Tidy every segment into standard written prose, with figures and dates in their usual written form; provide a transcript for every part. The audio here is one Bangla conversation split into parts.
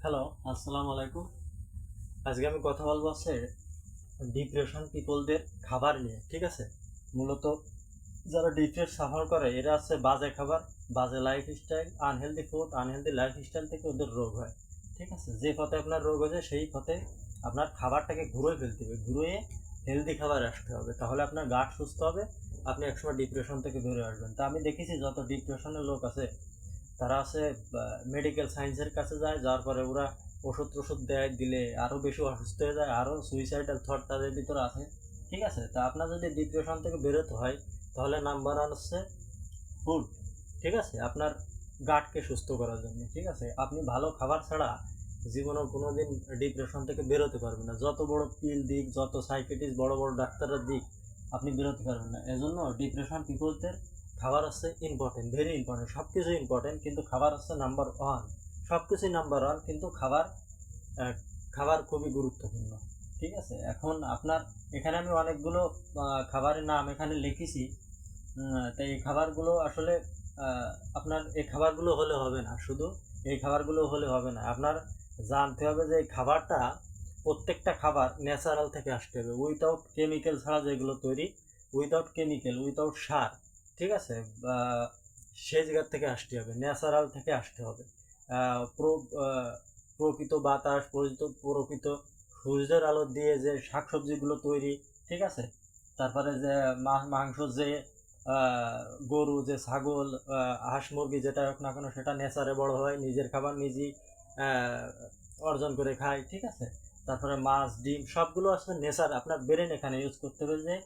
হ্যালো, আসসালামু আলাইকুম। আজকে আমি কথা বলবো ডিপ্রেশন পিপলদের খাবার নিয়ে, ঠিক আছে? মূলত যারা ডিপ্রেস সাফার করে এরা বাজে খাবার, বাজে lifestyle, unhealthy food, unhealthy lifestyle থেকে ওদের রোগ হয়, ঠিক আছে? যে পথে আপনার রোগ হয়েছে সেই পথে আপনার খাবারটাকে ঘুরিয়ে ফেলতে হবে, ঘুরিয়ে হেলদি খাবার আসতে হবে, তাহলে আপনার গাট সুস্থ হবে, আপনি একসময় ডিপ্রেশন থেকে বেরিয়ে আসবেন। তা আমি দেখেছি যত ডিপ্রেশনের লোক আছে তারা মেডিকেল সায়েন্সের কাছে যায়, যাওয়ার পরে ওরা ওষুধ টষুধ দেয়, দিলে আরও বেশি অসুস্থ হয়ে যায়, আরও সুইসাইডাল থট তাদের ভিতরে আছে, ঠিক আছে? তা আপনার যদি ডিপ্রেশন থেকে বেরোতে হয় তাহলে নাম্বার ওয়ান ফুড, ঠিক আছে? আপনার গাটকে সুস্থ করার জন্য, ঠিক আছে? আপনি ভালো খাবার ছাড়া জীবনেও কোনো দিন ডিপ্রেশন থেকে বেরোতে পারবেন না, যত বড় পিল দিক, যত সাইকেটিস্ট, বড় বড় ডাক্তারের দিক, আপনি বেরোতে পারবেন না। এজন্য ডিপ্রেশন পিপলদের খাবার ইম্পর্টেন্ট, ভেরি ইম্পর্টেন্ট। সব কিছু ইম্পর্টেন্ট, কিন্তু খাবার নাম্বার ওয়ান। সব কিছুই নাম্বার ওয়ান, কিন্তু খাবার খুবই গুরুত্বপূর্ণ, ঠিক আছে? এখন আপনার এখানে আমি অনেকগুলো খাবারের নাম এখানে লিখেছি। তো এই খাবারগুলো আসলে আপনার এই খাবারগুলো হলে হবে না, শুধু এই খাবারগুলো হলে হবে না, আপনার জানতে হবে যে এই খাবারটা, প্রত্যেকটা খাবার ন্যাচারাল থেকে আসতে হবে, উইথাউট কেমিক্যাল ছাড়া যেগুলো তৈরি, উইথাউট কেমিক্যাল, উইথাউট সার, ঠিক আছে? সে জায়গার থেকে আসতে হবে, ন্যাচারাল থেকে আসতে হবে। প্রকৃত বাতাস, প্রকৃত সূর্যের আলো দিয়ে যে শাকসবজিগুলো তৈরি, ঠিক আছে? তারপরে যে মাংস, যে গরু, যে ছাগল, হাঁস মুরগি, যেটা হোক না কেন সেটা নেচারে বড় হয়, নিজের খাবার নিজেই অর্জন করে খায়, ঠিক আছে? তারপরে মাছ, ডিম, সবগুলো আসলে নেচার। আপনার ব্রেন এখানে ইউজ করতে হবে যে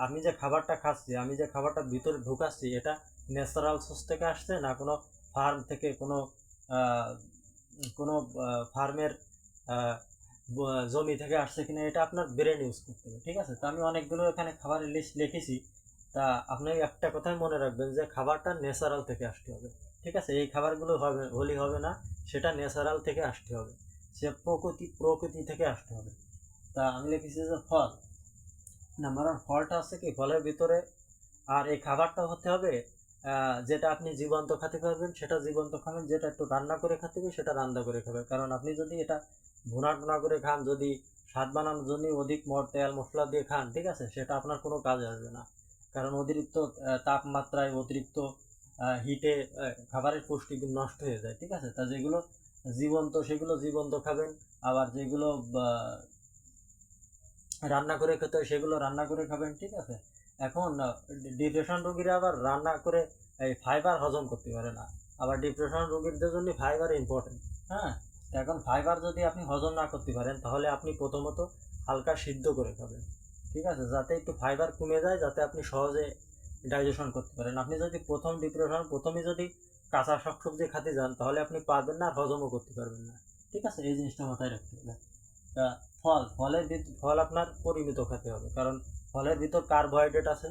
আমি যে খাবারটা খাচ্ছি, আমি যে খাবারটা ভিতরে ঢুকাচ্ছি, এটা ন্যাচারাল সোর্স থেকে আসছে না কোনো ফার্ম থেকে, আহ, কোনো ফার্মের জমি থেকে আসছে কিনা, এটা আপনার ব্রেন ইউজ করতে হবে, ঠিক আছে? তো আমি অনেকগুলো এখানে খাবারের লিস্ট লিখেছি। তা আপনি একটা কথাই মনে রাখবেন যে খাবারটা ন্যাচারাল থেকে আসতে হবে, ঠিক আছে? এই খাবারগুলো হলেই হবে না, সেটা ন্যাচারাল থেকে আসতে হবে, সে প্রকৃতি থেকে আসতে হবে। তা আমি লিখেছি যে ফল নাম্বার ওয়ান। ফলটা কি ফলের ভিতরে, আর এই খাবারটা হতে হবে যেটা আপনি জীবন্ত খেতে পারবেন সেটা জীবন্ত খাবেন, যেটা একটু রান্না করে খেতে হবে সেটা রান্না করে খাবেন। কারণ আপনি যদি এটা ভুনা টুনা করে খান, যদি স্বাদ বানানোর জন্য অধিক তেল মশলা দিয়ে খান, ঠিক আছে, সেটা আপনার কোনো কাজে আসবে না। কারণ অতিরিক্ত তাপমাত্রায়, অতিরিক্ত হিটে খাবারের পুষ্টিগুণ নষ্ট হয়ে যায়, ঠিক আছে? তা যেগুলো জীবন্ত সেগুলো জীবন্ত খাবেন, আবার যেগুলো রান্না করে খেতে হয় সেগুলো রান্না করে খাবেন, ঠিক আছে? এখন ডিপ্রেশন রোগীরা আবার রান্না করে এই ফাইবার হজম করতে পারে না, আবার ডিপ্রেশন রোগীদের জন্য ফাইবার ইম্পর্টেন্ট। হ্যাঁ, এখন ফাইবার যদি আপনি হজম না করতে পারেন তাহলে আপনি প্রথমত হালকা সিদ্ধ করে খাবেন, ঠিক আছে? যাতে একটু ফাইবার কমে যায়, যাতে আপনি সহজে ডাইজেশন করতে পারেন। আপনি যদি প্রথমে যদি কাঁচা শাকসবজি খেতে যান তাহলে আপনি পারবেন না, আর হজমও করতে পারবেন না, ঠিক আছে? এই জিনিসটা মাথায় রাখতে হবে। তা ফল আপনার পরিমিত খেতে হবে, কারণ ফলের ভিতর কার্বোহাইড্রেট আছে,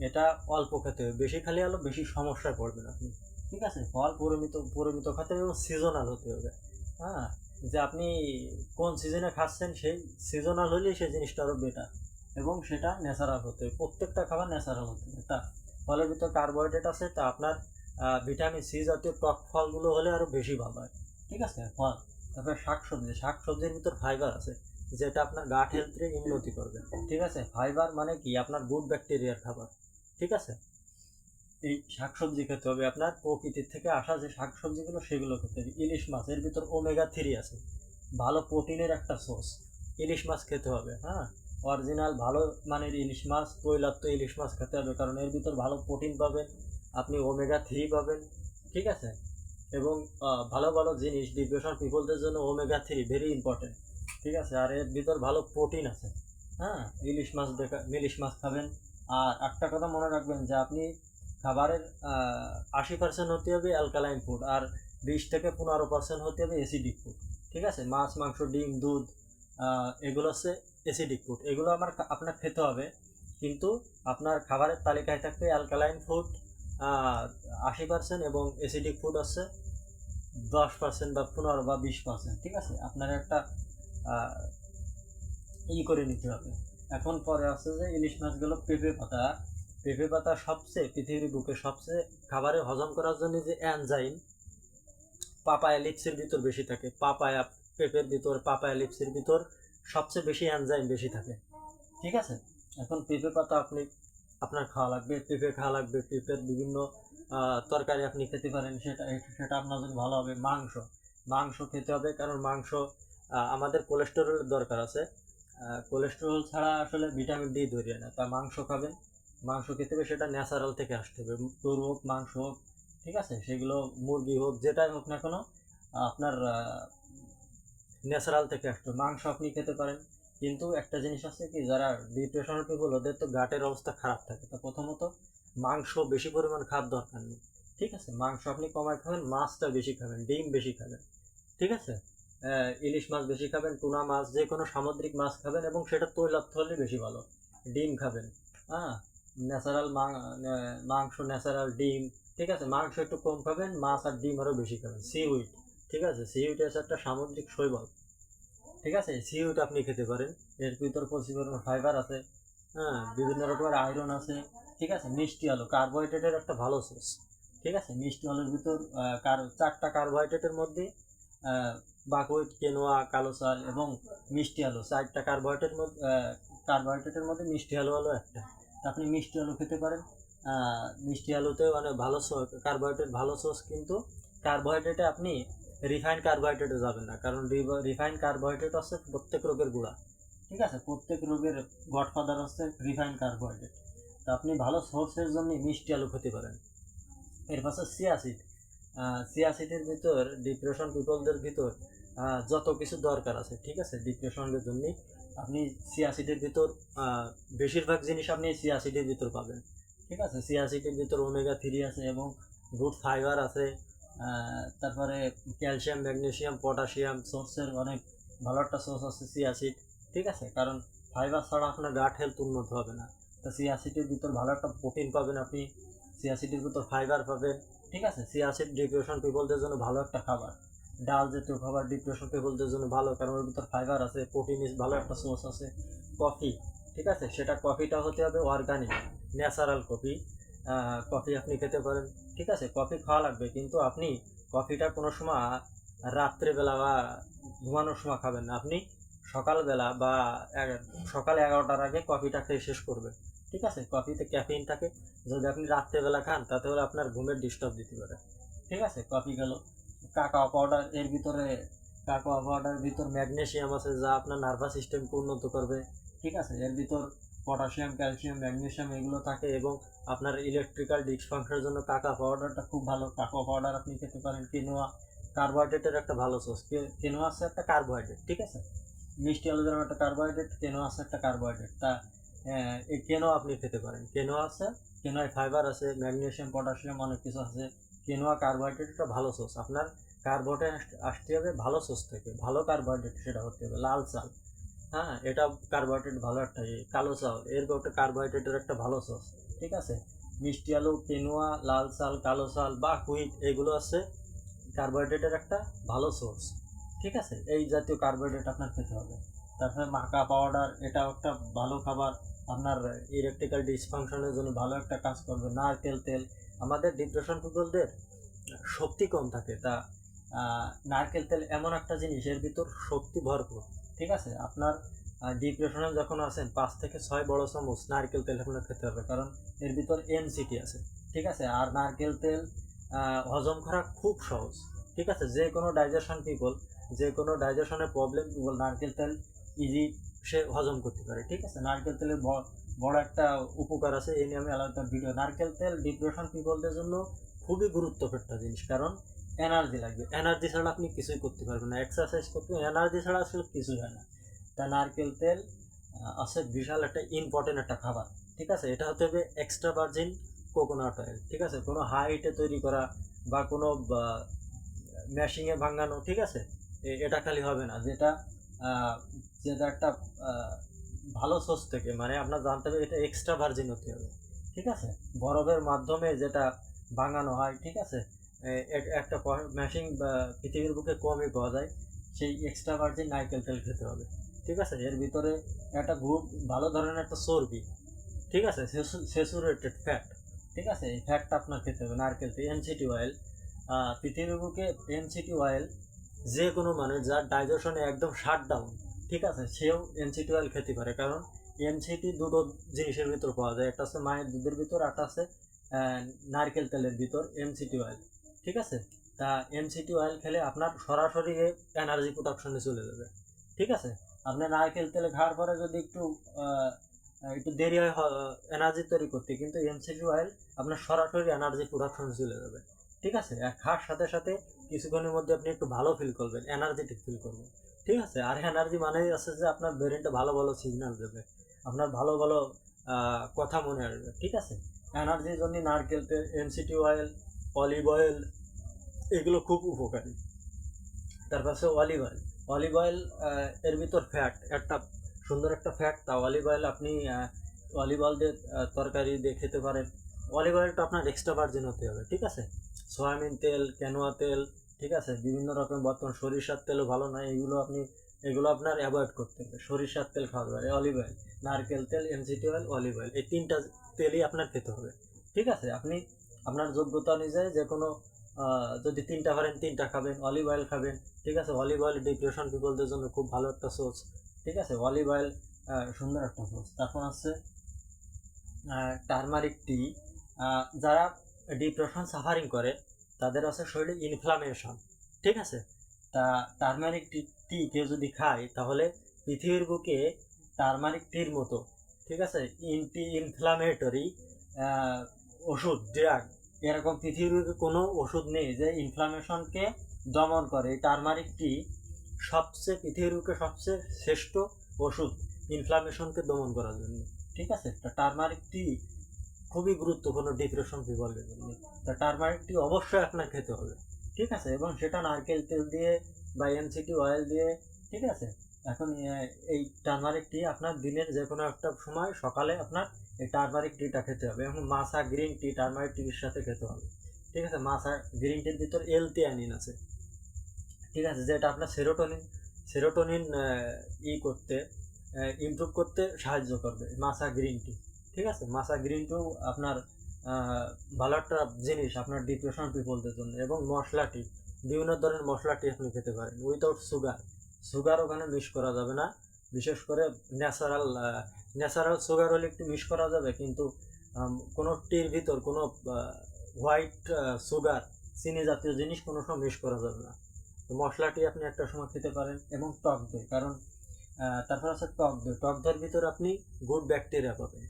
এটা অল্প খেতে হবে, বেশি খালি আলো বেশি সমস্যায় পড়বেন আপনি, ঠিক আছে? ফল পরিমিত পরিমিত খেতে হবে এবং সিজনাল হতে হবে। হ্যাঁ, যে আপনি কোন সিজনে খাচ্ছেন সেই সিজনাল হলেই সেই জিনিসটা আরও বেটার, এবং সেটা ন্যাচারাল হতে হবে, প্রত্যেকটা খাবার ন্যাচারাল হতে হবে। তা ফলের ভিতর কার্বোহাইড্রেট আছে, তা আপনার ভিটামিন সি জাতীয় টক ফলগুলো হলে আরও বেশি ভালো হয়, ঠিক আছে? ফল, তারপরে শাকসবজির ভিতর ফাইবার আছে, যেটা আপনার গাট হেলথে উন্নতি করবে, ঠিক আছে? ফাইবার মানে কি আপনার গুড ব্যাকটেরিয়ার খাবার, ঠিক আছে? এই শাকসবজি খেতে হবে, আপনার প্রকৃতির থেকে আসা যে শাকসবজিগুলো সেগুলো খেতে হবে। ইলিশ মাছ, এর ভিতর ওমেগা 3 আছে, ভালো প্রোটিনের একটা সোর্স। ইলিশ মাছ খেতে হবে, হ্যাঁ, অরিজিনাল ভালো মানের ইলিশ মাছ, তৈলাক্ত ইলিশ মাছ খেতে হবে, কারণ এর ভিতর ভালো প্রোটিন পাবেন, আপনি ওমেগা 3 পাবেন, ঠিক আছে? এবং ভালো ভালো জিনিস ডিপ্রেশন পিপলদের জন্য ওমেগা 3 ভেরি ইম্পর্টেন্ট, ঠিক আছে? আর এর ভিতর ভালো প্রোটিন আছে। হ্যাঁ, ইলিশ মাছ খাবেন। আর একটা কথা মনে রাখবেন যে আপনি খাবারের 80% হতে হবে অ্যালকালাইন ফুড, আর 20 থেকে 15% হতে হবে অ্যাসিডিক ফুড, ঠিক আছে? মাছ, মাংস, ডিম, দুধ, এগুলো অ্যাসিডিক ফুড, এগুলো আপনার খেতে হবে, কিন্তু আপনার খাবারের তালিকায় থাকবে অ্যালকালাইন ফুড 80%, এবং অ্যাসিডিক ফুড 10% বা 15 বা 20%, ঠিক আছে? আপনার একটা করে নিতে হবে। এখন পরে আছে যে ইলিশ মাছগুলো পেঁপে পাতা সবচেয়ে পৃথিবীর বুকে সবচেয়ে খাবারে হজম করার জন্য যে এনজাইম, পাপায়া লিপসের ভিতর বেশি থাকে, পাপায়া পেঁপের ভিতর, পাপায়া লিপসের ভিতর সবচেয়ে বেশি এনজাইম বেশি থাকে। ঠিক আছে, এখন পেঁপে পাতা আপনি আপনার খাওয়া লাগবে, পেঁপে খাওয়া লাগবে, পেঁপের বিভিন্ন তরকারি আপনি খেতে পারেন, সেটা সেটা আপনার জন্য ভালো হবে। মাংস মাংস খেতে হবে, কারণ মাংস আমাদের কোলেস্টেরলের দরকার আছে। কোলেস্টেরল ছাড়া আসলে ভিটামিন ডি ধরিয়ে না, তা মাংস খাবেন। মাংস খেতে হবে, সেটা ন্যাচারাল থেকে আসতে হবে, গরু হোক, মাংস হোক, ঠিক আছে, সেগুলো মুরগি হোক, যেটাই হোক না কেন আপনার ন্যাচারাল থেকে আসতে হবে। মাংস আপনি খেতে পারেন, কিন্তু একটা জিনিস আছে কি, যারা ডিপ্রেশনের পিপল ওদের তো গাটের অবস্থা খারাপ থাকে, তো প্রথমত মাংস বেশি পরিমাণ খাওয়ার দরকার নেই। ঠিক আছে, মাংস আপনি কমায় খাবেন, মাছটা বেশি খাবেন, ডিম বেশি খাবেন। ঠিক আছে, ইলিশ মাছ বেশি খাবেন, টুনা মাছ, যে কোনো সামুদ্রিক মাছ খাবেন, এবং সেটা তৈলাক্ত হলে বেশি ভালো। ডিম খাবেন, হ্যাঁ, ন্যাচারাল মাংস, ন্যাচারাল ডিম। ঠিক আছে, মাংস একটু কম খাবেন, মাছ আর ডিম আরও বেশি খাবেন। সিউইড, ঠিক আছে, সিউইড হচ্ছে একটা সামুদ্রিক শৈবাল। ঠিক আছে, সিউইড আপনি খেতে পারেন, এর ভিতর প্রচুর পরিমাণে ফাইবার আছে, হ্যাঁ, বিভিন্ন রকমের আয়রন আছে। ঠিক আছে, মিষ্টি আলু কার্বোহাইড্রেটের একটা ভালো সোর্স। ঠিক আছে, মিষ্টি আলুর ভিতর 4টা কার্বোহাইড্রেটের মধ্যে বাকহুইট, কেনোয়া, কালো চাল এবং মিষ্টি আলু, 4টা কার্বোহাইড্রেটের মধ্যে মিষ্টি আলু হলো একটা। আপনি মিষ্টি আলু খেতে পারেন। মিষ্টি আলুতেও অনেক ভালো কার্বোহাইড্রেট, ভালো সোর্স, কিন্তু কার্বোহাইড্রেটে আপনি রিফাইন্ড কার্বোহাইড্রেটে যাবেন না, কারণ রিফাইন্ড কার্বোহাইড্রেট হচ্ছে প্রত্যেক রোগের গোড়া। ঠিক আছে, প্রত্যেক রোগের গডফাদার হচ্ছে রিফাইন্ড কার্বোহাইড্রেট। তো আপনি ভালো সোর্সের জন্য মিষ্টি আলু খেতে পারেন। এর পাশে সিয়াসিড, সিয়াসিডের ভিতর ডিপ্রেশন পিপলদের ভিতর যত কিছু দরকার আছে, ঠিক আছে, ডিপ্রেশনের জন্য আপনি সিয়াসিডের ভিতর বেশিরভাগ জিনিস আপনি সিয়াসিডের ভিতর পাবেন। ঠিক আছে, সিয়াসিডের ভিতর ওমেগা 3 আছে এবং গুড ফাইবার আছে। তারপরে ক্যালসিয়াম, ম্যাগনেসিয়াম, পটাশিয়াম সোর্সের অনেক ভালো একটা সোর্স আছে সিয়াসিড। ঠিক আছে, কারণ ফাইবার ছাড়া আপনার গাট হেলথ উন্নত হবে না। তো সিয়াসিডের ভিতর ভালো একটা প্রোটিন পাবেন আপনি, সিয়াসিডের ভিতর ফাইবার পাবেন। ঠিক আছে, সিয়াসিড ডিপ্রেশন পিপলদের জন্য ভালো একটা খাবার। ডাল জাতীয় খাবার ডিপ্রেশন পিপলদের জন্য ভালো, কারণ ওর ভিতর ফাইবার আছে, প্রোটিন ভালো একটা সোর্স আছে। কফি, ঠিক আছে, সেটা কফিটা হতে হবে অর্গানিক, ন্যাচারাল কফি। কফি আপনি খেতে পারেন। ঠিক আছে, কফি খাওয়া লাগবে, কিন্তু আপনি কফিটা কোনো সময় রাত্রেবেলা বা ঘুমানোর সময় খাবেন না। আপনি সকালবেলা বা সকাল 11টার আগে কফিটা খেয়ে শেষ করবেন। ঠিক আছে, কফিতে ক্যাফিন থাকে, যদি আপনি রাত্রেবেলা খান তাতে হলে আপনার ঘুমের ডিস্টার্ব দিতে পারে। ঠিক আছে, কফি গেল। কাকাও পাউডার, কাকাও পাউডারের ভিতর ম্যাগনেসিয়াম আছে, যা আপনার নার্ভাস সিস্টেমকে উন্নত করবে। ঠিক আছে, এর ভিতর পটাশিয়াম, ক্যালসিয়াম, ম্যাগনেসিয়াম এগুলো থাকে, এবং আপনার ইলেকট্রিক্যাল ডিসফাংশনের জন্য কাকাও পাউডারটা খুব ভালো। কাকাও পাউডার আপনি খেতে পারেন। কিনোয়া কার্বোহাইড্রেটের একটা ভালো সোর্স, কেনোয়া আছে একটা কার্বোহাইড্রেট। ঠিক আছে, মিষ্টি আলু যেমন একটা কার্বোহাইড্রেট, কেনোয়া আছে একটা কার্বোহাইড্রেট। তা এই কেনোয়া আপনি খেতে পারেন, কেনোয়া আছে, কেনোয়ায় ফাইবার আছে, ম্যাগনেসিয়াম, পটাশিয়াম অনেক কিছু আছে। কেনোয়া কার্বোহাইড্রেট একটা ভালো সোর্স। আপনার কার্বোহাইড্রেট আসতে হবে ভালো সোর্স থেকে, ভালো কার্বোহাইড্রেট সেটা হতে হবে লাল চাল। হ্যাঁ, এটা কার্বোহাইড্রেট ভালো একটা কালো চাল, এর একটা কার্বোহাইড্রেটের একটা ভালো সোর্স। ঠিক আছে, মিষ্টি আলু, কেনোয়া, লাল চাল, কালো চাল বা হুইট, এগুলো আছে কার্বোহাইড্রেটের একটা ভালো সোর্স। ঠিক আছে, এই জাতীয় কার্বোহাইড্রেট আপনার খেতে হবে। তারপরে মাকা পাউডার, এটাও একটা ভালো খাবার, আপনার ইলেকট্রিক্যাল ডিসফাংশনের জন্য ভালো একটা কাজ করবে। নারকেল তেল, আমাদের ডিপ্রেশন পিপলদের শক্তি কম থাকে, তা নারকেল তেল এমন একটা জিনিস, এর ভিতর শক্তি ভরপুর। ঠিক আছে, আপনার ডিপ্রেশনে যখন আছেন 5 থেকে 6 বড় চামচ নারকেল তেল আপনার খেতে হবে, কারণ এর ভিতর এনসিটি আছে। ঠিক আছে, আর নারকেল তেল হজম করা খুব সহজ। ঠিক আছে, যে কোনো ডাইজেশন পিপল, যে কোনো ডাইজেশনের প্রবলেম পিপল নারকেল তেল ইজি সে হজম করতে পারে। ঠিক আছে, নারকেল তেলের বড় একটা উপকার আছে, এই নিয়ে আমি আলাদা ভিডিও। নারকেল তেল ডিপ্রেশন পিপলদের জন্য খুবই গুরুত্বপূর্ণ একটা জিনিস, কারণ এনার্জি লাগবে, এনার্জি ছাড়া আপনি কিছুই করতে পারবেন না, এক্সারসাইজ করতে এনার্জি ছাড়া আসলে কিছুই হয় না। তা নারকেল তেল আছে বিশাল একটা ইম্পর্টেন্ট একটা খাবার। ঠিক আছে, এটা হতে হবে এক্সট্রা ভার্জিন কোকোনাট অয়েল। ঠিক আছে, কোনো হাই হিটে তৈরি করা বা কোনো মেশিংয়ে ভাঙানো। ঠিক আছে, এটা খালি হবে না, যেটা যেটা একটা ভালো সোর্স থেকে, মানে আপনার জানতে হবে এটা এক্সট্রা ভার্জিন হতে হবে। ঠিক আছে, বরফের মাধ্যমে যেটা ভাঙানো হয়। ঠিক আছে, একটা মেশিন পৃথিবীর বুকে কমই পাওয়া যায়, সেই এক্সট্রা ভার্জিন নারকেল তেল খেতে হবে। ঠিক আছে, এর ভিতরে একটা খুব ভালো ধরনের একটা চর্বি। ঠিক আছে, স্যাচুরেটেড ফ্যাট। ঠিক আছে, এই ফ্যাটটা আপনার খেতে হবে নারকেল তেল। এনসিটি অয়েল, পৃথিবীর বুকে এনসিটি অয়েল যে কোনো মানুষ যার ডাইজেশনে একদম শাট ডাউন, ঠিক আছে, সেও এনসিটি অয়েল খেতে পারে। কারণ এনসিটি দুটো জিনিসের ভিতর পাওয়া যায়, একটা হচ্ছে মায়ের দুধের ভিতর, একটা আছে নারকেল তেলের ভিতর এনসিটি অয়েল, ঠিক আছে। তা এনসিটি অয়েল খেলে আপনার সরাসরি এনার্জি প্রোডাকশনে চলে যাবে, ঠিক আছে। আপনি নারকেল তেলে খাওয়ার পরে যদি একটু দেরি হয় এনার্জি তৈরি করতে, কিন্তু এনসিটি অয়েল আপনার সরাসরি এনার্জি প্রোডাকশনে চলে যাবে, ঠিক আছে। আর খাওয়ার সাথে সাথে কিছুক্ষণের মধ্যে আপনি একটু ভালো ফিল করবেন, এনার্জেটিক ফিল করবেন, ঠিক আছে। আর এনার্জি মানেই আছে যে আপনার ব্রেনটা ভালো ভালো সিগন্যাল দেবে, আপনার ভালো ভালো কথা মনে আসবে, ঠিক আছে। এনার্জির জন্য নারকেল তেল, এনসিটি অয়েল, অলিভ অয়েল, এগুলো খুব উপকারী। তারপর হচ্ছে অলিভ অয়েল। অলিভ অয়েল এর ভিতর ফ্যাট, একটা সুন্দর একটা ফ্যাট। তা অলিভ অয়েল আপনি অলিভ অয়েল দিয়ে তরকারি দিয়ে খেতে পারেন। অলিভ অয়েলটা আপনার এক্সট্রা ভার্জিন হতে হবে, ঠিক আছে। সয়াবিন তেল, ক্যানোয়া তেল, ঠিক আছে, বিভিন্ন রকম বর্তমান সরিষার তেলও ভালো নয়, এগুলো আপনার অ্যাভয়েড করতে হবে। সরিষার তেল খাওয়া যাবে, অলিভ অয়েল, নারকেল তেল, এনসিটি অয়েল, অলিভ অয়েল, এই তিনটা তেলই আপনার খেতে হবে, ঠিক আছে। আপনি আপনার যোগ্যতা অনুযায়ী যে কোনো যদি তিনটা পারেন তিনটা খাবেন, অলিভ অয়েল খাবেন, ঠিক আছে। অলিভ অয়েল ডিপ্রেশন পিপলদের জন্য খুব ভালো একটা সোর্স, ঠিক আছে। অলিভ অয়েল সুন্দর একটা সোর্স। তারপর আছে টারমারিক টি। যারা ডিপ্রেশন সাফারিং করে তাদের আছে শরীরে ইনফ্লামেশন, ঠিক আছে। তা টারমারিক টি কেউ যদি খায় তাহলে পৃথিবীর বুকে টারমারিক টির মতো, ঠিক আছে, ইনটি ইনফ্লামেটরি ওষুধ, ড্রাগ, এরকম পৃথিবীর কোনো ওষুধ নেই যে ইনফ্লামেশনকে দমন করে। এই টারমারিক টি পৃথিবীর বুকে সবচেয়ে শ্রেষ্ঠ ওষুধ ইনফ্লামেশনকে দমন করার জন্য, ঠিক আছে। তা টারমারিক টি খুবই গুরুত্বপূর্ণ ডিপ্রেশন পিপলের জন্য। তা টারমারিক টি অবশ্যই আপনার খেতে হবে, ঠিক আছে, এবং সেটা নারকেল তেল দিয়ে বা এনসিটি অয়েল দিয়ে, ঠিক আছে। এখন এই টারমারিক টি আপনার দিনের যে কোনো একটা সময় সকালে আপনার এই টারমারিক টিটা খেতে হবে। এবং মাসা গ্রিন টি টারমারিক টির সাথে খেতে হবে, ঠিক আছে। মাসা গ্রিন টির ভিতর এলথিয়ানিন আছে, ঠিক আছে, যেটা আপনার সেরোটোনিন করতে ইমপ্রুভ করতে সাহায্য করবে মাসা গ্রিন টি, ঠিক আছে। মাসা গ্রিন টিও আপনার ভালো একটা জিনিস আপনার ডিপ্রেশন পিপলদের জন্য। এবং মশলা টি, বিভিন্ন ধরনের মশলা টি আপনি খেতে পারেন উইথাউট সুগার ওখানে মিক্স করা যাবে না। বিশেষ করে ন্যাচারাল সুগার হলে একটু মিক্স করা যাবে, কিন্তু কোনো টির ভিতর কোনো হোয়াইট সুগার, চিনি জাতীয় জিনিস কোনো সময় মিক্স করা যাবে না। তো মশলাটি আপনি একটা সময় খেতে পারেন। এবং টক দই, কারণ তারপর আছে টক দইয়ের ভিতরে আপনি গুড ব্যাকটেরিয়া পাবেন,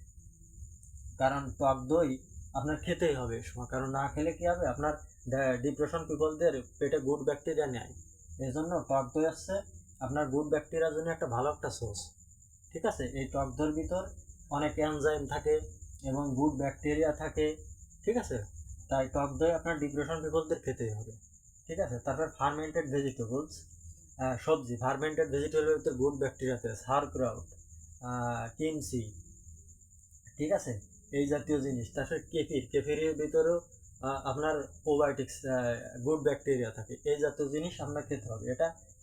কারণ টক দই আপনার খেতেই হবে এই সময়, কারণ না খেলে কি হবে, আপনার ডিপ্রেশন পিপলদের পেটে গুড ব্যাকটেরিয়া নেয়, এই জন্য টক দই আসছে আপনার গুড ব্যাকটেরিয়ার জন্য একটা ভালো একটা সোর্স, ঠিক আছে। এই টক দইয়ের ভিতর অনেক এনজাইম থাকে এবং গুড ব্যাকটেরিয়া থাকে, ঠিক আছে। তাই টক দই আপনার ডিপ্রেশন পিপলদের খেতেই হবে, ঠিক আছে। তারপর ফার্মেন্টেড ভেজিটেবলস, সবজি, ফার্মেন্টেড ভেজিটেবলের ভিতরে গুড ব্যাকটেরিয়া আছে, সারক্রাউট, কিমসি, ঠিক আছে, এই জাতীয় জিনিস। তারপরে কেফিরের ভিতরেও আপনার প্রোবায়োটিক্স, গুড ব্যাকটেরিয়া থাকে, এই জাতীয় জিনিস আপনার খেতে হবে।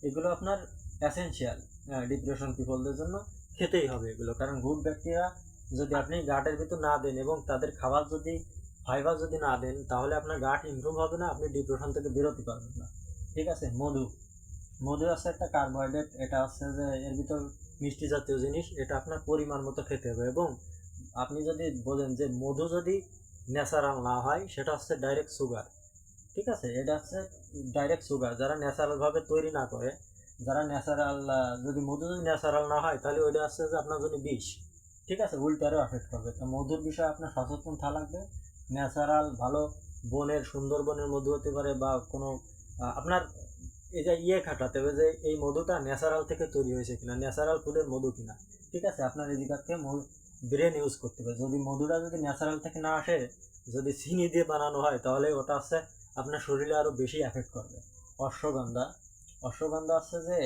এগুলো আপনার এসেনশিয়াল ডিপ্রেশন পিপলদের জন্য, খেতেই হবে এগুলো। কারণ গুড ব্যাকটেরিয়া যদি আপনি গাটের ভিতর না দেন এবং তাদের খাবার যদি ফাইবার যদি না দেন, তাহলে আপনার গাট ইমপ্রুভ হবে না, আপনি ডিপ্রেশন থেকে বেরোতে পারবেন না, ঠিক আছে। মধু আছে একটা কার্বোহাইড্রেট, এটা হচ্ছে যে এর ভিতর মিষ্টি জাতীয় জিনিস, এটা আপনার পরিমাণ মতো খেতে হবে। এবং আপনি যদি বলেন যে মধু যদি ন্যাচারাল না হয়, সেটা হচ্ছে ডাইরেক্ট সুগার, ঠিক আছে। এটা হচ্ছে ডাইরেক্ট সুগার, যারা ন্যাচারালভাবে তৈরি না করে, যদি মধু যদি ন্যাচারাল না হয়, তাহলে ওইটা হচ্ছে যে আপনার জন্য বিষ, ঠিক আছে, উল্টারও এফেক্ট করবে। তো মধুর বিষয়ে আপনার সচেতন থাকা লাগবে। ন্যাচারাল ভালো সুন্দরবনের মধু হতে পারে, বা কোনো আপনার এই যে খাটাতে হবে যে এই মধুটা ন্যাচারাল থেকে তৈরি হয়েছে কিনা, ন্যাচারাল ফুলের মধু কিনা, ঠিক আছে। আপনার এই জায়গা থেকে ব্রেন ইউজ করতে হবে। যদি মধুটা যদি ন্যাচারাল থেকে না আসে, যদি চিনি দিয়ে বানানো হয়, তাহলে ওটা হচ্ছে আপনার শরীরে আরও বেশি এফেক্ট করবে। অশ্বগন্ধা হচ্ছে যে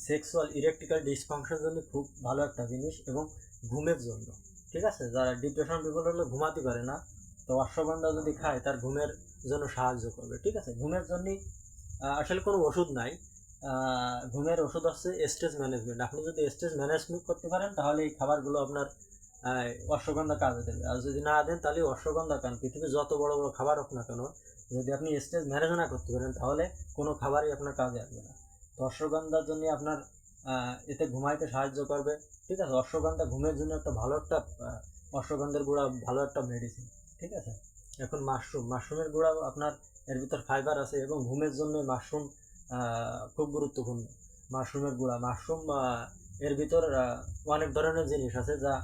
সেক্সুয়াল ইরেকটিক্যাল ডিসফাংশনের জন্য খুব ভালো একটা জিনিস, এবং ঘুমের জন্য, ঠিক আছে। যারা ডিপ্রেশন পিপল হলে ঘুমাতে পারে না, তো অশ্বগন্ধা যদি খায় তার ঘুমের জন্য সাহায্য করবে, ঠিক আছে। ঘুমের জন্য আসলে কোনো ওষুধ নাই, ঘুমের ওষুধ হচ্ছে স্ট্রেস ম্যানেজমেন্ট। আপনি যদি স্ট্রেস ম্যানেজমেন্ট করতে পারেন, তাহলে এই খাবারগুলো আপনার অশ্বগন্ধা কাজে দেবে। আর যদি না দেন তাহলে অশ্বগন্ধা খান, পৃথিবীর যত বড় বড় খাবার হোক না কেন, যদি আপনি স্ট্রেস ম্যানেজ না করতে পারেন তাহলে কোনো খাবারই আপনার কাজে আসবে না। তো অশ্বগন্ধার জন্য আপনার এতে ঘুমাইতে সাহায্য করবে, ঠিক আছে। অশ্বগন্ধা ঘুমের জন্য একটা ভালো একটা অশ্বগন্ধার গুঁড়া ভালো একটা মেডিসিন, ঠিক আছে। এখন মাশরুমের গুঁড়াও আপনার এর ভিতর ফাইবার আছে এবং ঘুমের জন্য মাশরুম খুব গুরুত্বপূর্ণ। মাশরুমের গুঁড়া, মাশরুম এর ভিতর অনেক ধরনের জিনিস আছে যা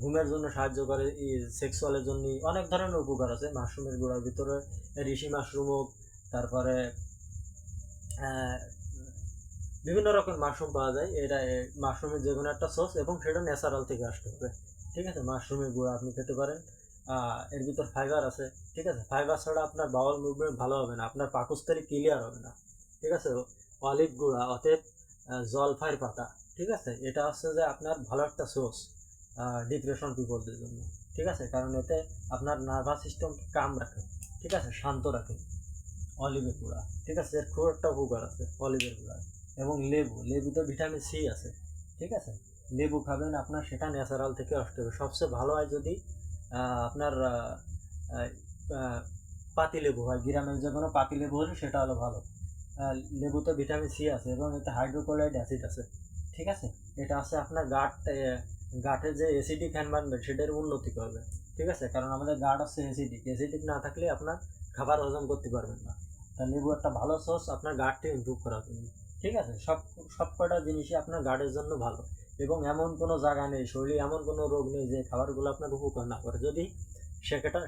ঘুমের জন্য সাহায্য করে, সেক্সুয়ালের জন্য অনেক ধরনের উপকার আছে মাশরুমের গুঁড়ার ভিতরে। ঋষি মাশরুম হোক, তারপরে বিভিন্ন রকম মাশরুম পাওয়া যায়। এটা মাশরুমের যে কোনো একটা সস এবং সেটা ন্যাচারাল থেকে আসতে হবে, ঠিক আছে। মাশরুমের গুঁড়া আপনি খেতে পারেন, এর ভিতর ফাইবার আছে, ঠিক আছে। ফাইবার ছাড়া আপনার বাউল মুভমেন্ট ভালো হবে না, আপনার পাকস্থলী ক্লিয়ার হবে না, ঠিক আছে। অলিভ গুঁড়া অতএব জলফাইয়ের পাতা, ঠিক আছে, এটা হচ্ছে যে আপনার ভালো একটা সোর্স ডিপ্রেশন পিপলদের জন্য, ঠিক আছে। কারণ এতে আপনার নার্ভাস সিস্টেমকে কাম রাখে, ঠিক আছে, শান্ত রাখে অলিভের গুঁড়া, ঠিক আছে। এর খুব একটা উপকার আছে অলিভের গুঁড়া। এবং লেবুতে ভিটামিন সি আছে, ঠিক আছে। লেবু খাবেন, আপনার সেটা ন্যাচারাল থেকে আসতে হবে। সবচেয়ে ভালো হয় যদি আপনার পাতি লেবু হয়, গ্রামের যে কোনো পাতি লেবু হলে সেটা হলো ভালো। লেবুতে ভিটামিন সি আছে এবং এতে হাইড্রোক্লোরাইড অ্যাসিড আছে, ঠিক আছে। এটা আছে আপনার গাটের যে অ্যাসিডিক এনভায়রনমেন্ট সেটার উন্নতি করবে, ঠিক আছে। কারণ আমাদের গাট হচ্ছে অ্যাসিডিক না থাকলে আপনার খাবার হজম করতে পারবেন না। তা লেবু একটা ভালো সোর্স আপনার গাটকে ইমপ্রুভ করার জন্য, ঠিক আছে। সব কটা জিনিসই আপনার গাটের জন্য ভালো। এবং এমন কোনো জায়গা নেই, শরীরে এমন কোনো রোগ নেই যে খাবারগুলো আপনার উপকার না করে, যদি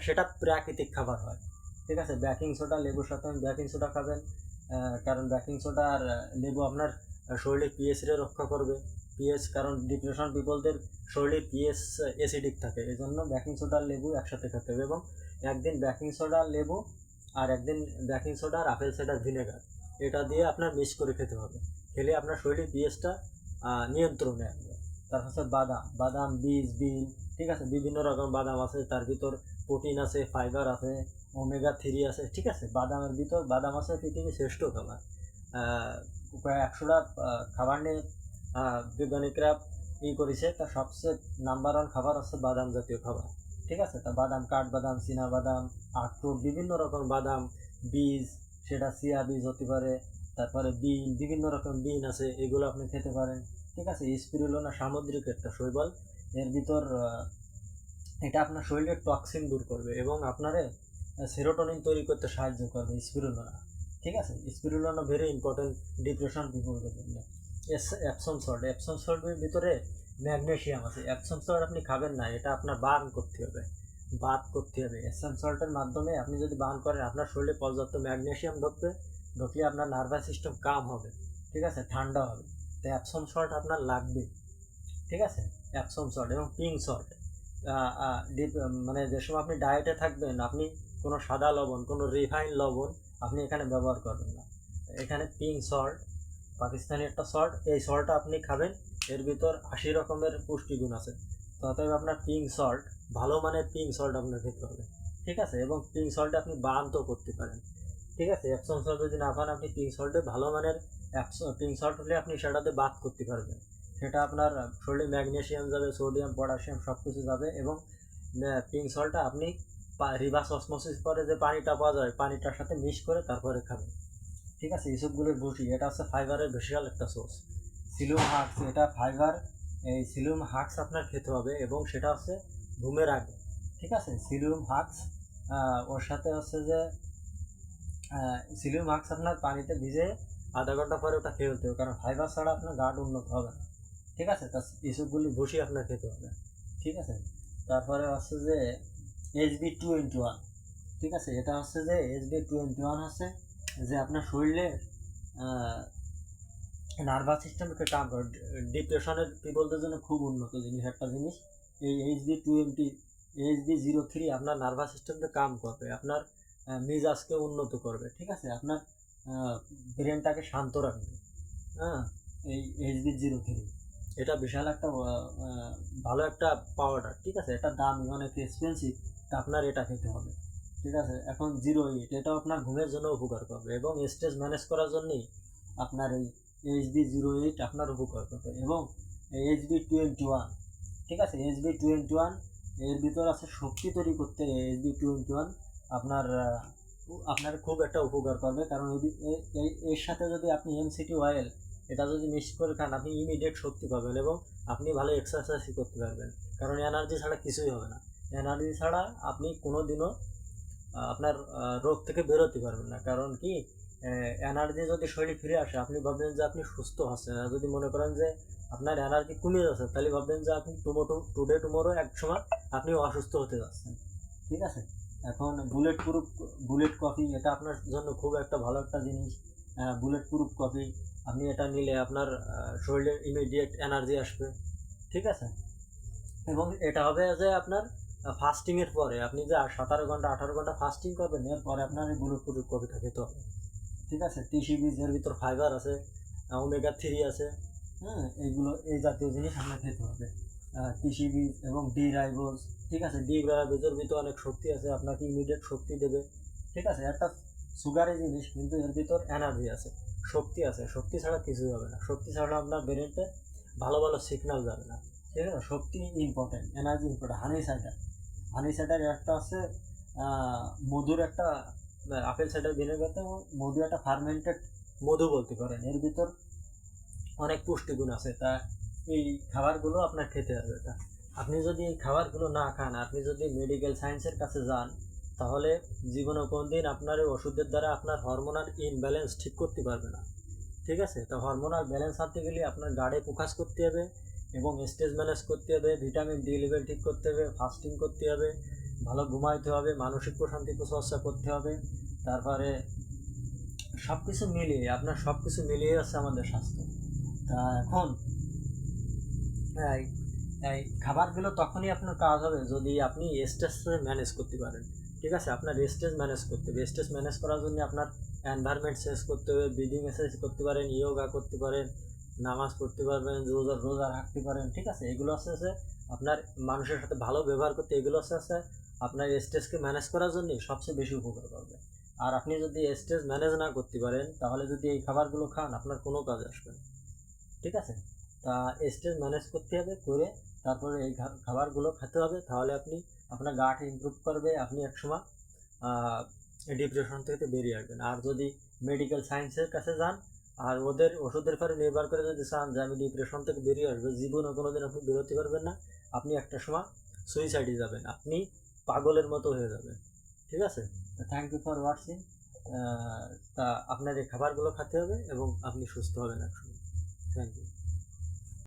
সেটা প্রাকৃতিক খাবার হয়, ঠিক আছে। বেকিং সোডা, লেবুর সাথে বেকিং সোডা খাবেন, কারণ বেকিং সোডা আর লেবু আপনার শরীরে পিএইচরে রক্ষা করবে। পিএইচ, কারণ ডিপ্রেশন পিপলদের শরীরে পিএইচ অ্যাসিডিক থাকে, এই জন্য বেকিং সোডা আর লেবু একসাথে খেতে হবে। এবং একদিন বেকিং সোডা আর লেবু, আর একদিন বেকিং সোডা আর আপেল সাইডার ভিনেগার, এটা দিয়ে আপনার মিক্স করে খেতে হবে। খেলে আপনার শরীরে পিএইচটা নিয়ন্ত্রণে আসবে। তার হচ্ছে বাদাম, বীজ, বিন, ঠিক আছে। বিভিন্ন রকম বাদাম আছে, তার ভিতর প্রোটিন আছে, ফাইবার আছে, ওমেগা 3 আছে, ঠিক আছে। বাদামের ভিতর বাদাম আছে পৃথিবীর শ্রেষ্ঠ খাবার। প্রায় 100টা খাবার নিয়ে বিজ্ঞানীরা করেছে, তার সবচেয়ে নাম্বার 1 খাবার হচ্ছে বাদাম জাতীয় খাবার, ঠিক আছে। তা বাদাম, কাঠবাদাম, চীনাবাদাম, আখরোট, বিভিন্ন রকম বাদাম, বীজ, সেটা চিয়া বীজ হতে পারে, তারপরে বিন, বিভিন্ন রকম বিন আছে, এগুলো আপনি খেতে পারেন, ঠিক আছে। স্পিরুলিনা সামুদ্রিক একটা শৈবাল, এর ভিতর এটা আপনার শরীরের টক্সিন দূর করবে এবং আপনারে সেরোটোনিন তৈরি করতে সাহায্য করবে স্পিরুলিনা, ঠিক আছে। স্পিরুলিনা ভেরি ইম্পর্টেন্ট ডিপ্রেশন পিপলদের জন্য। এপসম সল্টের ভিতরে ম্যাগনেশিয়াম আছে। এপসম সল্ট আপনি খাবেন না, এটা আপনার বার্ন করতে হবে, এপসম সল্টের মাধ্যমে আপনি যদি বার্ন করেন আপনার শরীরে পর্যাপ্ত ম্যাগনেশিয়াম ঢুকলে আপনার নার্ভাস সিস্টেম কাম হবে, ঠিক আছে, ঠান্ডা হবে। তো এপসম সল্ট আপনার লাগবে, ঠিক আছে। এপসম সল্ট এবং পিঙ্ক সল্ট, মানে যে সময় আপনি ডায়েটে থাকবেন আপনি কোনো সাদা লবণ, কোনো রিফাইন লবণ আপনি এখানে ব্যবহার করবেন না। এখানে পিঙ্ক সল্ট, পাকিস্তানি একটা সল্ট, এই সল্টটা আপনি খাবেন, এর ভিতর 80 রকমের পুষ্টিগুণ আছে। তো অতএব আপনার পিঙ্ক সল্ট, ভালো মানের পিঙ্ক সল্ট আপনার খেতে হবে, ঠিক আছে। এবং পিঙ্ক সল্টে আপনি বার্নও করতে পারেন, ঠিক আছে। এপসম সল্ট যদি না পান আপনি পিঙ্ক সল্টে ভালো মানের পিঙ্ক সল্ট হলে আপনি সেটাতে বাদ করতে পারবেন। সেটা আপনার শরীরে ম্যাগনেশিয়াম যাবে, সোডিয়াম, পটাশিয়াম সব কিছু যাবে। এবং পিঙ্ক সল্টটা আপনি রিভার্স অসমোসিস করে যে পানিটা পাওয়া যায় পানিটার সাথে মিক্স করে তারপরে খাবেন, ঠিক আছে। ইসবগুলোর ভুসি, এটা হচ্ছে ফাইবারের বিশাল একটা সোর্স। সিলুম হাক্স, এটা ফাইবার। এই সিলুম হাক্স আপনার খেতে হবে এবং সেটা হচ্ছে ঘুমের আগে, ঠিক আছে। সিলুম হাক্স ওর সাথে হচ্ছে যে সিলিও মাস্ক আপনার পানিতে ভিজে আধা ঘন্টা পরে ওটা খেয়ে ফেলতে হবে, কারণ ফাইবার ছাড়া আপনার গার্ড উন্নত হবে না, ঠিক আছে। তা এসবগুলি বসি আপনার খেতে হবে, ঠিক আছে। তারপরে হচ্ছে যে HB21, ঠিক আছে। এটা হচ্ছে যে HB21 হচ্ছে যে আপনার শরীরে নার্ভাস সিস্টেমকে কাম করে, ডিপ্রেশনের পিপলদের জন্য খুব উন্নত জিনিস একটা জিনিস। এই HB03 আপনার নার্ভাস সিস্টেমকে কাম করবে, আপনার মেজাজকে উন্নত করবে, ঠিক আছে। আপনার ব্রেনটাকে শান্ত রাখবে, হ্যাঁ। এই HB03 এটা বিশাল একটা ভালো একটা পাউডার, ঠিক আছে। এটা দামি, অনেক এক্সপেন্সিভ, তা আপনার এটা খেতে হবে, ঠিক আছে। এখন 08, এটাও আপনার ঘুমের জন্য উপকার করবে এবং স্ট্রেস ম্যানেজ করার জন্যই আপনার এই HB08 আপনার উপকার করবে। এবং HB21, ঠিক আছে। SB21 এর ভিতর আছে শক্তি তৈরি করতে। SB21 আপনার আপনার খুব একটা উপকার করবে, কারণ এর সাথে যদি আপনি MCT অয়েল এটা যদি মিক্স করে খান, আপনি ইমিডিয়েট শক্তি পাবেন এবং আপনি ভালো এক্সারসাইজ করতে পারবেন। কারণ এনার্জি ছাড়া কিছুই হবে না। এনার্জি ছাড়া আপনি কোনো দিনও আপনার রোগ থেকে বেরোতে পারবেন না। কারণ কি, এনার্জি যদি শরীরে ফিরে আসে, আপনি ভাববেন যে আপনি সুস্থ আছেন। আর যদি মনে করেন যে আপনার এনার্জি কমে যাচ্ছে, তাহলে ভাববেন যে আপনি টুডে এক সময় আপনি অসুস্থ হতে যাচ্ছেন। ঠিক আছে। এখন বুলেট কফি এটা আপনার জন্য খুব একটা ভালো একটা জিনিস। বুলেট প্রুফ কফি আপনি এটা নিলে আপনার শরীরে ইমিডিয়েট এনার্জি আসবে। ঠিক আছে। এবং এটা হবে যে আপনার ফাস্টিংয়ের পরে, আপনি যে 17 ঘন্টা 18 ঘন্টা ফাস্টিং করবেন, এরপরে আপনার এই বুলেট প্রুফ কফিটা খেতে হবে। ঠিক আছে। টিসি বীজ, এর ভিতর ফাইবার আছে, ওমেগা 3 আছে। হ্যাঁ, এইগুলো এই জাতীয় জিনিস আপনার খেতে হবে। টিসি বীজ এবং ডি রাইবোজ। ঠিক আছে। ডি রাইবোজের ভিতর অনেক শক্তি আছে, আপনাকে ইমিডিয়েট শক্তি দেবে। ঠিক আছে। একটা সুগারি জিনিস, কিন্তু এর ভিতর এনার্জি আছে, শক্তি আছে। শক্তি ছাড়া কিছুই হবে না। শক্তি ছাড়া আপনার ব্রেনতে ভালো ভালো সিগন্যাল যাবে না। ঠিক আছে। শক্তি ইম্পর্টেন্ট, এনার্জি ইম্পর্টেন্ট। হানি সাইডার একটা আছে মধুর একটা, আপেল সাইডার ভিনেগারতে মধু, একটা ফার্মেন্টেড মধু বলতে পারেন। এর ভিতর অনেক পুষ্টিগুণ আছে। তা এই খাবারগুলো আপনার খেতে হবে। তা আপনি যদি এই খাবারগুলো না খান, আপনি যদি মেডিকেল সায়েন্সের কাছে যান, তাহলে জীবনে কোনোদিন আপনার এই ওষুধের দ্বারা আপনার হরমোনাল ইনব্যালেন্স ঠিক করতে পারবে না। ঠিক আছে। তো হরমোনাল ব্যালেন্স আনতে গেলে আপনার গার্ডে ফোকাস করতে হবে এবং স্ট্রেস ম্যানেজ করতে হবে, ভিটামিন ডি লেভেল ঠিক করতে হবে, ফাস্টিং করতে হবে, ভালো ঘুমাইতে হবে, মানসিক প্রশান্তি চর্চা করতে হবে। তারপরে সব কিছু মিলিয়ে আছে আমাদের স্বাস্থ্য। তা এখন এই এই খাবারগুলো তখনই আপনার কাজ হবে যদি আপনি স্ট্রেস ম্যানেজ করতে পারেন। ঠিক আছে। আপনার স্ট্রেস ম্যানেজ করতে হবে। স্ট্রেস ম্যানেজ করার জন্য আপনার এনভায়রনমেন্ট চেঞ্জ করতে হবে, ব্রিদিং এক্সারসাইজ করতে পারেন, ইয়োগা করতে পারেন, নামাজ পড়তে পারবেন, রোজা রাখতে পারেন। ঠিক আছে। এগুলো আছে আপনার মানুষের সাথে ভালো ব্যবহার করতে, এগুলো আছে আপনার স্ট্রেসকে ম্যানেজ করার জন্য সবচেয়ে বেশি উপকার করবে। আর আপনি যদি স্ট্রেস ম্যানেজ না করতে পারেন, তাহলে যদি এই খাবারগুলো খান, আপনার কোনো কাজে আসবে না। ঠিক আছে। তা স্ট্রেস ম্যানেজ করতে হবে, করে তারপরে এই খাবারগুলো খেতে হবে, তাহলে আপনি আপনার গাট ইমপ্রুভ করবে, আপনি একসময় ডিপ্রেশন থেকে বেরিয়ে আসবেন। আর যদি মেডিকেল সায়েন্সের কাছে যান আর ওদের ওষুধের পরে নির্ভর করে যদি চান যে আমি ডিপ্রেশন থেকে বেরিয়ে আসবো, জীবনে কোনো দিন আপনি বেরোতে পারবেন না। আপনি একটা সময় সুইসাইডে যাবেন, আপনি পাগলের মতো হয়ে যাবেন। ঠিক আছে। Thank you for watching. তা আপনার এই খাবারগুলো খেতে হবে এবং আপনি সুস্থ হবেন একসময়। Thank you.